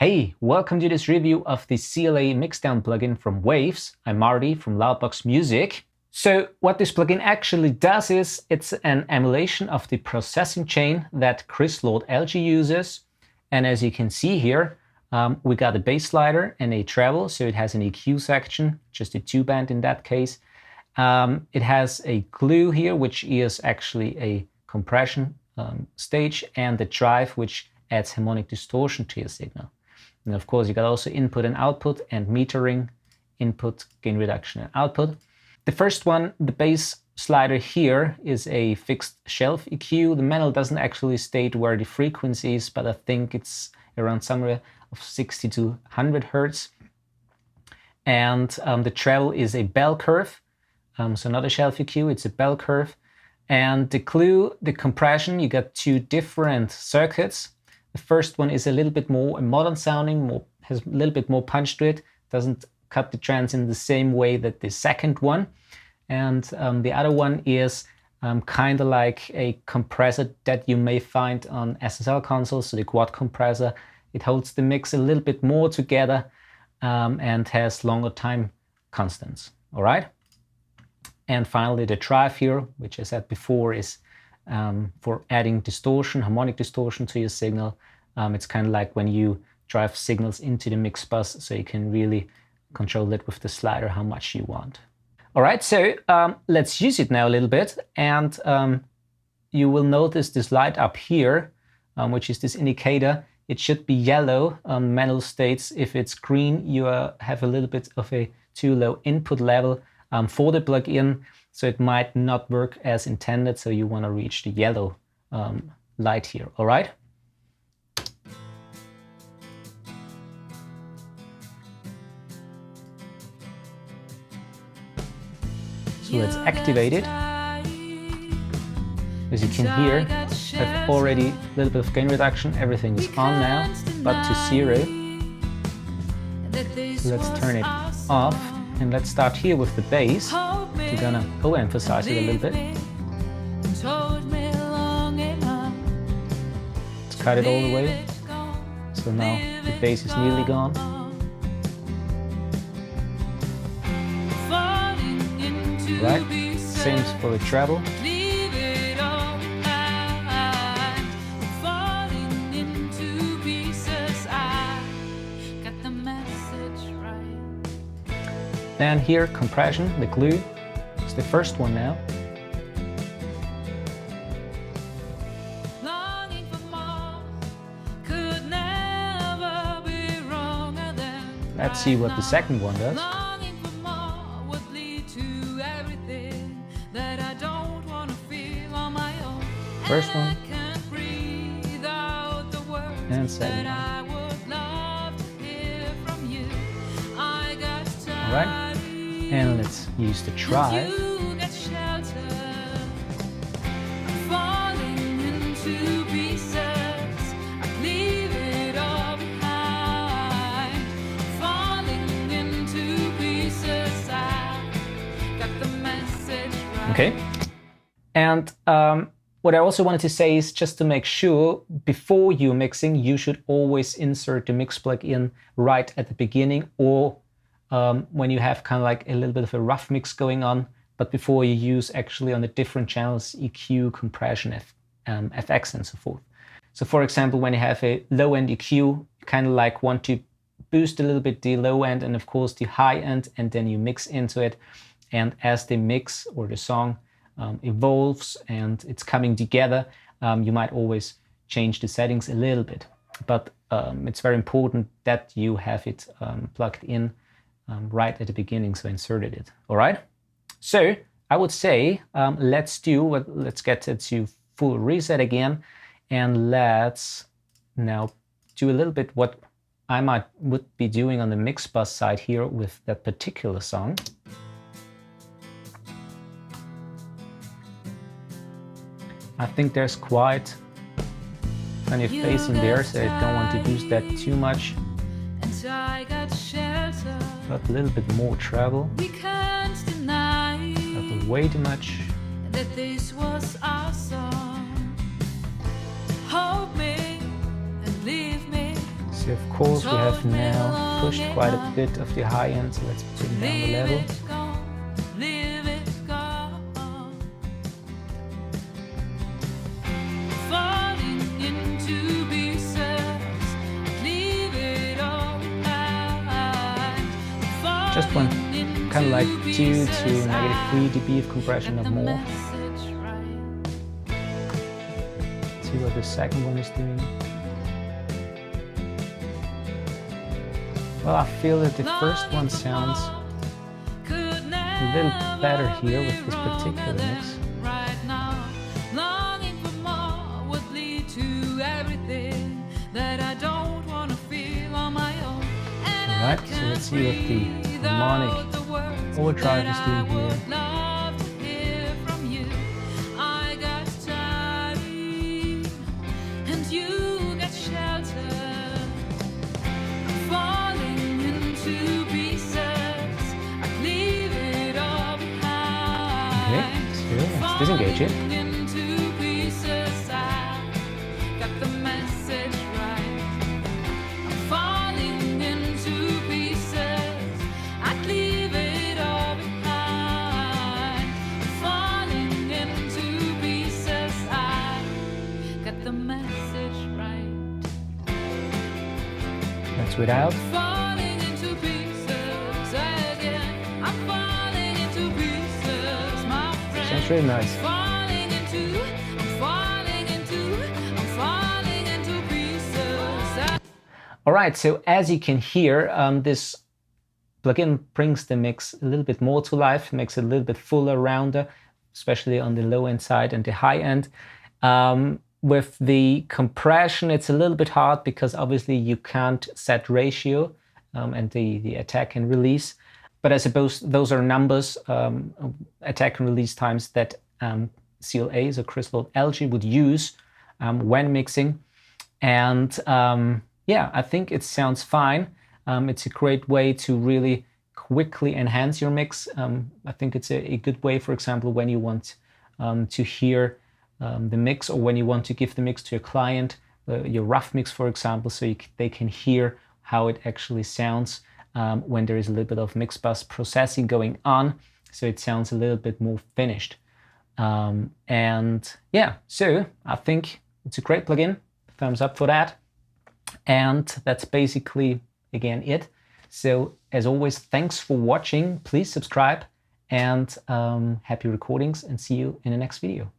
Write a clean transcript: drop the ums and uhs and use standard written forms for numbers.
Hey, welcome to this review of the CLA MixDown plugin from Waves. I'm Marty from LoudBox Music. So what this plugin actually does is it's an emulation of the processing chain that Chris Lord LG uses. And as you can see here, we got a bass slider and a treble. So it has an EQ section, just a 2-band in that case. It has a glue here, which is actually a compression stage, and the drive, which adds harmonic distortion to your signal. And of course, you got also input and output and metering, input, gain reduction, and output. The first one, the bass slider here, is a fixed shelf EQ. The manual doesn't actually state where the frequency is, but I think it's around somewhere of 60 to 100 Hertz. And the treble is a bell curve. So not a shelf EQ, it's a bell curve. And the glue, the compression, you got two different circuits. The first one is a little bit more modern sounding, has a little bit more punch to it, doesn't cut the trance in the same way that the second one. And the other one is kind of like a compressor that you may find on SSL consoles, so the quad compressor. It holds the mix a little bit more together and has longer time constants, all right? And finally, the drive here, which I said before, is for adding distortion, harmonic distortion to your signal. It's kind of like when you drive signals into the mix bus, so you can really control it with the slider how much you want. All right, so let's use it now a little bit. And you will notice this light up here, which is this indicator. It should be yellow. Manual states if it's green, you have a little bit of a too low input level for the plugin, so it might not work as intended. So you want to reach the yellow light here. All right. So let's activate it. As you can hear, I've already a little bit of gain reduction. Everything is on now, but to 0. So let's turn it off. And let's start here with the bass. We're gonna overemphasize it a little bit. Let's cut it all the way. So now the bass is nearly gone. Right, same for the treble. And here, compression, the glue, is the first one now. Let's see what the second one does. First one, and second one. All right, and let's use the drive. Okay, and what I also wanted to say is, just to make sure, before you're mixing, you should always insert the mix plugin right at the beginning, or when you have kind of like a little bit of a rough mix going on, but before you use actually on the different channels, EQ, compression, FX, and so forth. So for example, when you have a low-end EQ, you kind of like want to boost a little bit the low end and of course the high end, and then you mix into it. And as the mix or the song evolves and it's coming together, you might always change the settings a little bit. But it's very important that you have it plugged in right at the beginning, so inserted it. All right. So I would say let's get to full reset again, and let's now do a little bit what I would be doing on the mix bus side here with that particular song. I think there's quite plenty of bass in there, so I don't want to boost that too much. But a little bit more treble. Not way too much. So of course we have now pushed quite a bit of the high end, so let's bring down the level. Just one, kind of like 2 to -3 dB of compression, not more. Let's see what the second one is doing. Well, I feel that the first one sounds a little better here with this particular mix. Alright, so let's see what the harmonic overdrive is doing here. Okay, so let's disengage it. That's without. Sounds really nice. Alright, so as you can hear, this plugin brings the mix a little bit more to life, makes it a little bit fuller, rounder, especially on the low end side and the high end. With the compression, it's a little bit hard because obviously you can't set ratio and the attack and release. But I suppose those are numbers, attack and release times that CLA, so crystal algae, would use when mixing. And yeah, I think it sounds fine. It's a great way to really quickly enhance your mix. I think it's a good way, for example, when you want to hear the mix, or when you want to give the mix to your client, your rough mix, for example, so they can hear how it actually sounds when there is a little bit of mix bus processing going on, so it sounds a little bit more finished. And yeah, so I think it's a great plugin. Thumbs up for that. And that's basically, again, it. So as always, thanks for watching. Please subscribe, and happy recordings, and see you in the next video.